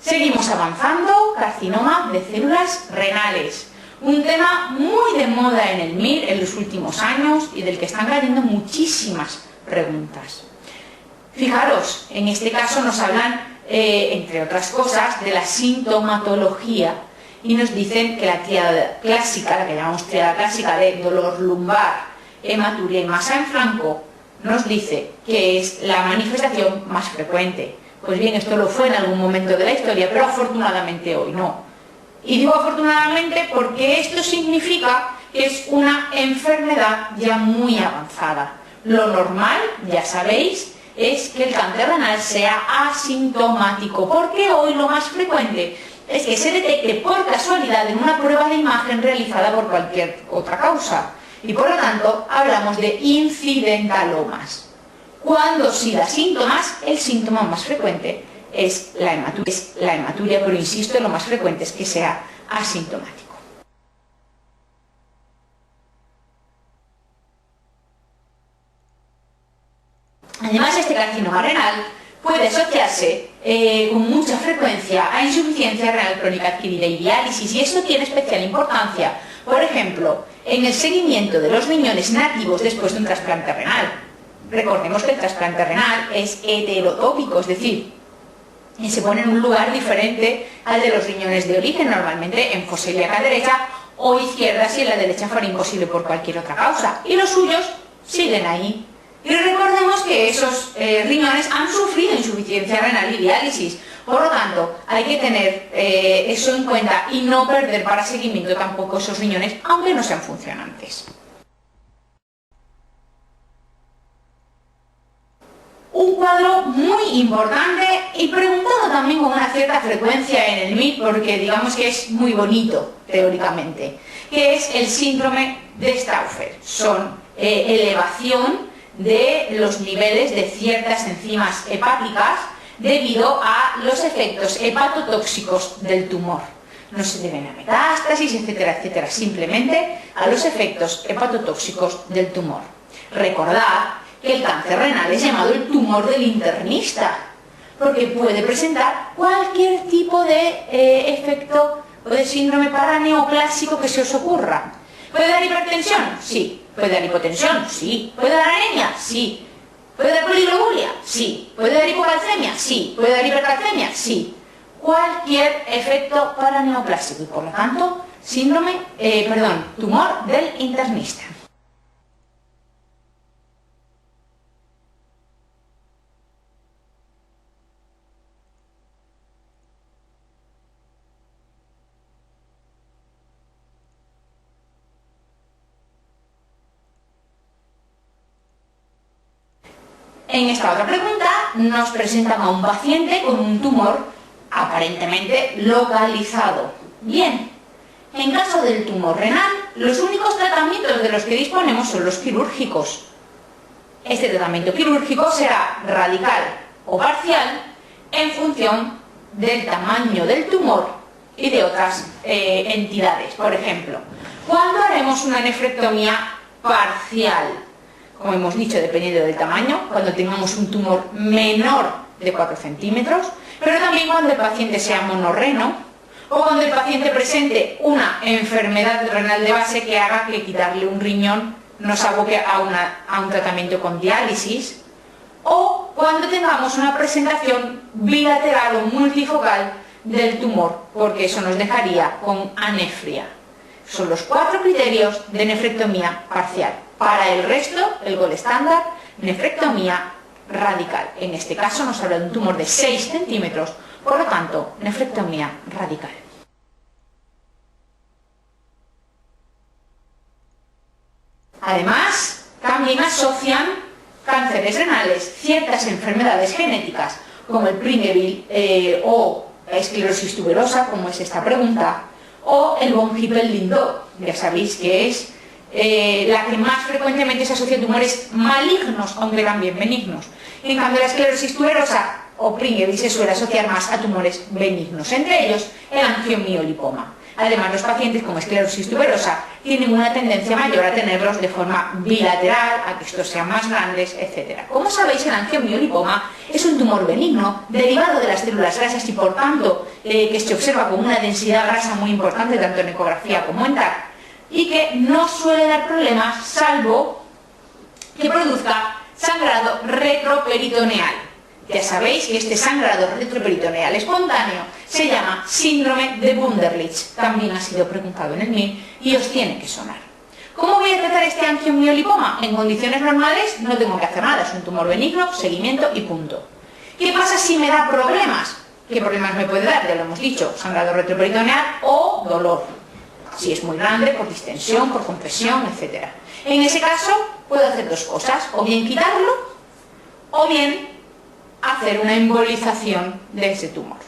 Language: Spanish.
Seguimos avanzando, carcinoma de células renales. Un tema muy de moda en el MIR en los últimos años y del que están cayendo muchísimas preguntas. Fijaros, en este caso nos hablan, entre otras cosas, de la sintomatología y nos dicen que la tríada clásica, la que llamamos tríada clásica de dolor lumbar, hematuria y masa en flanco, nos dice que es la manifestación más frecuente. Pues bien, esto lo fue en algún momento de la historia, pero afortunadamente hoy no. Y digo afortunadamente porque esto significa que es una enfermedad ya muy avanzada. Lo normal, ya sabéis, es que el cáncer renal sea asintomático, porque hoy lo más frecuente es que se detecte por casualidad en una prueba de imagen realizada por cualquier otra causa. Y por lo tanto, hablamos de incidentalomas. Cuando sí da síntomas, el síntoma más frecuente es la hematuria, pero insisto, lo más frecuente es que sea asintomático. Además, este carcinoma renal puede asociarse con mucha frecuencia a insuficiencia renal crónica adquirida y diálisis, y esto tiene especial importancia, por ejemplo, en el seguimiento de los riñones nativos después de un trasplante renal. Recordemos que el trasplante renal es heterotópico, es decir, se pone en un lugar diferente al de los riñones de origen, normalmente en fosa ilíaca derecha o izquierda si en la derecha fuera imposible por cualquier otra causa, y los suyos siguen ahí. Y recordemos que esos riñones han sufrido insuficiencia renal y diálisis, por lo tanto hay que tener eso en cuenta y no perder para seguimiento tampoco esos riñones, aunque no sean funcionantes. Un cuadro muy importante y preguntado también con una cierta frecuencia en el MIR, porque digamos que es muy bonito teóricamente, que es el síndrome de Stauffer. Son elevación de los niveles de ciertas enzimas hepáticas debido a los efectos hepatotóxicos del tumor. No se deben a metástasis, etcétera, etcétera, simplemente a los efectos hepatotóxicos del tumor. Recordad que el cáncer renal es llamado el tumor del internista, porque puede presentar cualquier tipo de efecto o de síndrome paraneoplásico que se os ocurra. ¿Puede dar hipertensión? Sí. ¿Puede dar hipotensión? Sí. ¿Puede dar anemia? Sí. ¿Puede dar poliglobulia? Sí. ¿Puede dar hipocalcemia? Sí. ¿Puede dar hipercalcemia? Sí. Cualquier efecto paraneoplásico y por lo tanto tumor del internista. En esta otra pregunta nos presentan a un paciente con un tumor aparentemente localizado. Bien, en caso del tumor renal, los únicos tratamientos de los que disponemos son los quirúrgicos. Este tratamiento quirúrgico será radical o parcial en función del tamaño del tumor y de otras entidades. Por ejemplo, ¿cuándo haremos una nefrectomía parcial? Como hemos dicho, dependiendo del tamaño, cuando tengamos un tumor menor de 4 centímetros, pero también cuando el paciente sea monorreno o cuando el paciente presente una enfermedad renal de base que haga que quitarle un riñón nos aboque a un tratamiento con diálisis, o cuando tengamos una presentación bilateral o multifocal del tumor, porque eso nos dejaría con anefria. Son los 4 criterios de nefrectomía parcial. Para el resto, el gold estándar, nefrectomía radical. En este caso nos habla de un tumor de 6 centímetros, por lo tanto, nefrectomía radical. Además, también asocian cánceres renales ciertas enfermedades genéticas, como el Prineville o la esclerosis tuberosa, como es esta pregunta, o el von Hippel-Lindau, ya sabéis que es la que más frecuentemente se asocia a tumores malignos, aunque también benignos. En cambio, la esclerosis tuberosa o Prineville se suele asociar más a tumores benignos, entre ellos el angiomiolipoma. Además, los pacientes con esclerosis tuberosa tienen una tendencia mayor a tenerlos de forma bilateral, a que estos sean más grandes, etc. Como sabéis, el angiomiolipoma es un tumor benigno derivado de las células grasas y, por tanto, que se observa con una densidad grasa muy importante tanto en ecografía como en TAC, y que no suele dar problemas salvo que produzca sangrado retroperitoneal. Ya sabéis que este sangrado retroperitoneal espontáneo se llama síndrome de Wunderlich. También ha sido preguntado en el MIR y os tiene que sonar. ¿Cómo voy a tratar este angiomiolipoma? En condiciones normales no tengo que hacer nada, es un tumor benigno, seguimiento y punto. ¿Qué pasa si me da problemas? ¿Qué problemas me puede dar? Ya lo hemos dicho, sangrado retroperitoneal o dolor. Si es muy grande, por distensión, por compresión, etc. En ese caso, puedo hacer dos cosas, o bien quitarlo, o bien hacer una embolización de ese tumor.